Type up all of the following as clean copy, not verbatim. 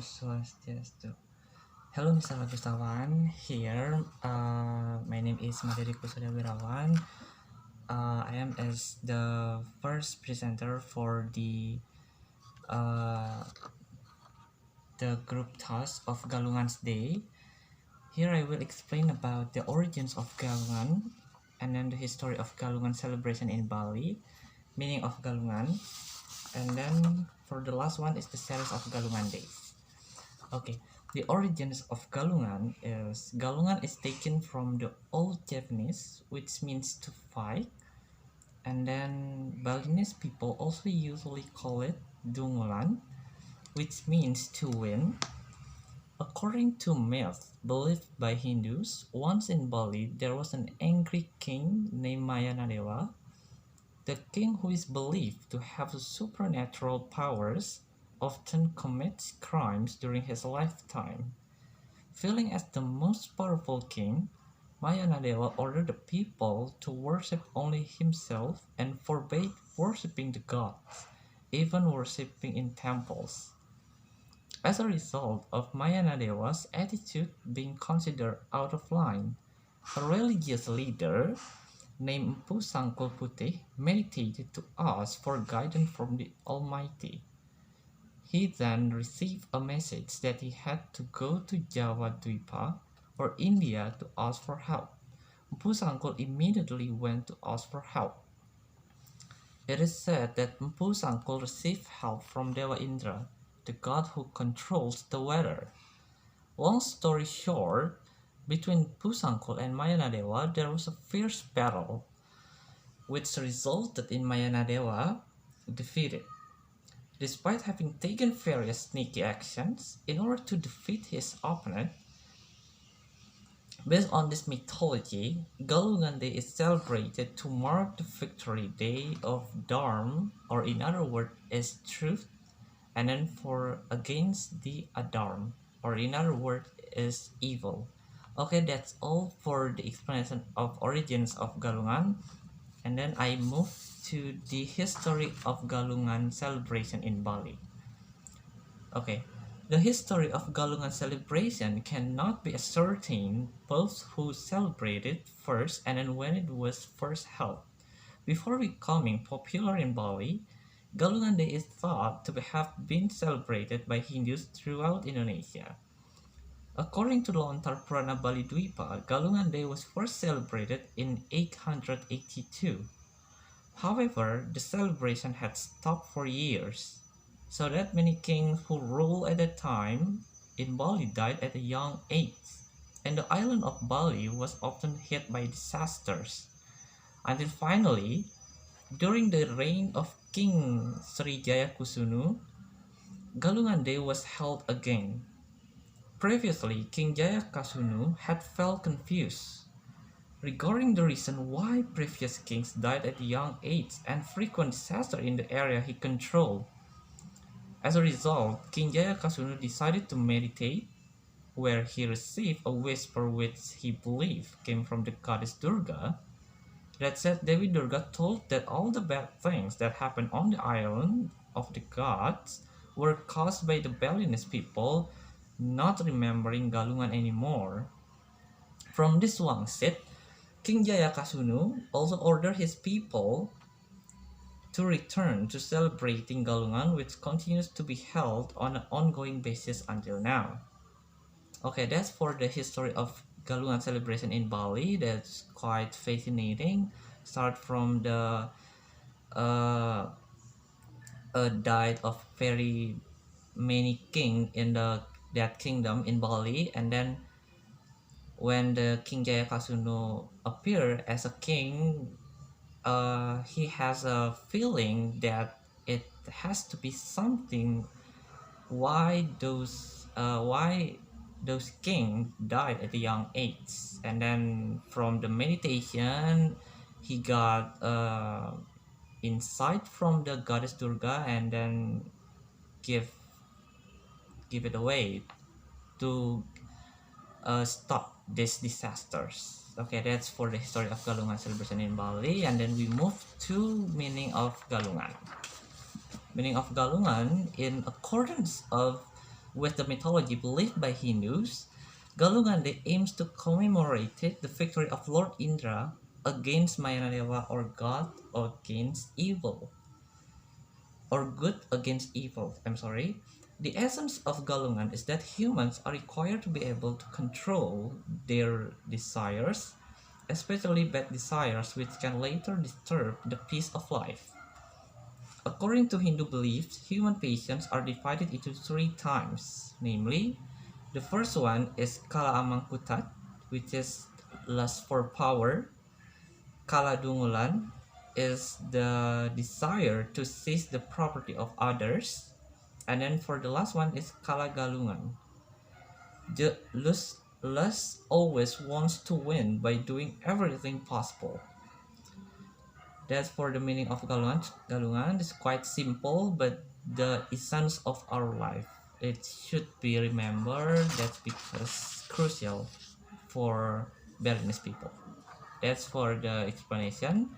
Swastiastu. Hello, Mr. Agustawan. Here, my name is Rico Surya. I am as the first presenter for uh, the group task of Galungan's Day. Here, I will explain about the origins of Galungan, and then the history of Galungan celebration in Bali, meaning of Galungan, and then for the last one is the series of Galungan Days. Okay, the origins of Galungan is taken from the old Japanese, which means to fight, and then Balinese people also usually call it Dungulan, which means to win. According to myth believed by Hindus, once in Bali there was an angry king named Mayanadewa. The king, who is believed to have supernatural powers, often commits crimes during his lifetime. Feeling as the most powerful king, Mayanadewa ordered the people to worship only himself and forbade worshipping the gods, even worshipping in temples. As a result of Mayanadewa's attitude being considered out of line, a religious leader named Empu Sangkul Putih meditated to ask for guidance from the Almighty. He then received a message that he had to go to Java Dwipa or India to ask for help. Empu Sangkul immediately went to ask for help. It is said that Empu Sangkul received help from Dewa Indra, the god who controls the weather. Long story short, between Empu Sangkul and Mayanadewa there was a fierce battle, which resulted in Mayanadewa defeated. Despite having taken various sneaky actions in order to defeat his opponent, based on this mythology, Galungan Day is celebrated to mark the victory day of Dharma, or in other words, is truth, and then for against the Adharma, or in other words, is evil. Okay, that's all for the explanation of origins of Galungan, and then I move to the history of Galungan celebration in Bali. Okay, the history of Galungan celebration cannot be ascertained both who celebrated first and then when it was first held. Before becoming popular in Bali, Galungan Day is thought to have been celebrated by Hindus throughout Indonesia. According to the Lontar Purana Bali Dwipa, Galungan Day was first celebrated in 882. However, the celebration had stopped for years, so that many kings who ruled at that time in Bali died at a young age, and the island of Bali was often hit by disasters, until finally, during the reign of King Srijaya Kusunu, Galungan Day was held again. Previously, King Jayakasunu had felt confused regarding the reason why previous kings died at a young age and frequent disaster in the area he controlled. As a result, King Jayakasunu decided to meditate, where he received a whisper which he believed came from the goddess Durga, that said Devi Durga told that all the bad things that happened on the island of the gods were caused by the Balinese people not remembering Galungan anymore. From this Wangsit, King Jayakasunu also ordered his people to return to celebrating Galungan, which continues to be held on an ongoing basis until now. Okay, that's for the history of Galungan celebration in Bali. That's quite fascinating. Start from the died of very many king in that kingdom in Bali, and then when the King Jayakasunu appeared as a king, he has a feeling that it has to be something why those kings died at a young age, and then from the meditation he got insight from the goddess Durga, and then give it away to stop these disasters. Okay, that's for the history of Galungan celebration in Bali, and then we move to meaning of Galungan. Meaning of Galungan, in accordance of with the mythology believed by Hindus, Galungan Day aims to commemorate the victory of Lord Indra against Mayanadeva, or God against evil, or good against evil. I'm sorry. The essence of Galungan is that humans are required to be able to control their desires, especially bad desires which can later disturb the peace of life. According to Hindu beliefs, human passions are divided into three types, namely, the first one is Kala Amangkutat, which is lust for power. Kala Dungulan is the desire to seize the property of others. And then for the last one is Kala Galungan. The lust always wants to win by doing everything possible. That's for the meaning of Galungan. Galungan is quite simple, but the essence of our life. It should be remembered. That's because crucial for Balinese people. That's for the explanation.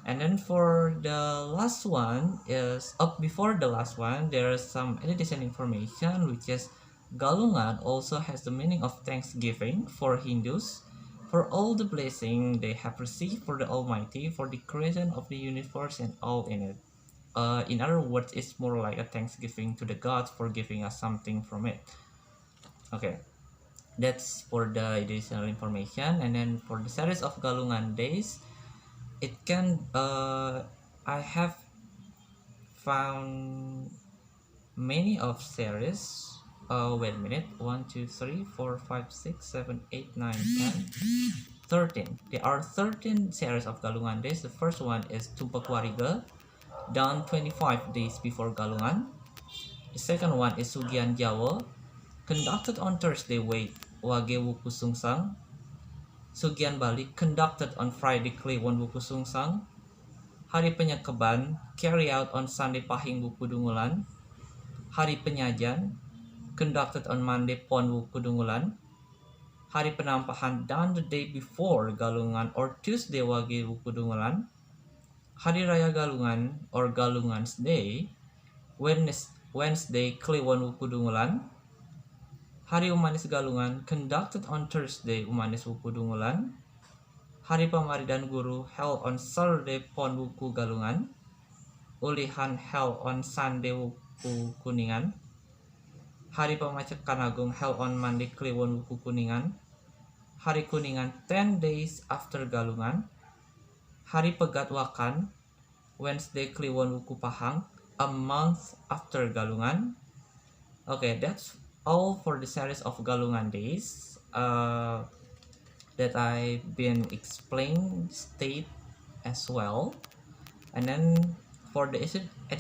And then for the last one is up before the last one, there is some additional information, which is Galungan also has the meaning of thanksgiving for Hindus for all the blessing they have received for the Almighty for the creation of the universe and all in it. In other words, it's more like a thanksgiving to the gods for giving us something from it. Okay, that's for the additional information. And then for the series of Galungan days, it can I have found many of series. Wait a minute. 1 2 3 4 5 6 7 8 9 10 13. There are 13 series of Galungan days. The first one is Tumpak Wariga, done 25 days before Galungan. The second one is Sugian Jawa, conducted on Thursday Wage Wuku Sungsang. Sugian Balik, conducted on Friday Kliwon Wuku Sungsang. Hari Penyekaban, carry out on Sunday Pahing Wuku Dungulan. Hari Penyajan, conducted on Monday Pon Wuku Dungulan. Hari Penampahan, done the day before Galungan or Tuesday Wage Wuku Dungulan. Hari Raya Galungan or Galungan's Day, Wednesday Kliwon Wuku Dungulan. Hari Umanis Galungan, conducted on Thursday Umanis Wuku Dungulan. Hari Pamaridan Guru, held on Saturday Pon Wuku Galungan. Ulihan, held on Sunday Wuku Kuningan. Hari Pemacekan Agung, held on Monday Kliwon Wuku Kuningan. Hari Kuningan 10 days after Galungan. Hari Pegat Wakan, Wednesday Kliwon Wuku Pahang, a month after Galungan. Okay, that's all for the series of Galungan days that I've been explained state as well. And then for the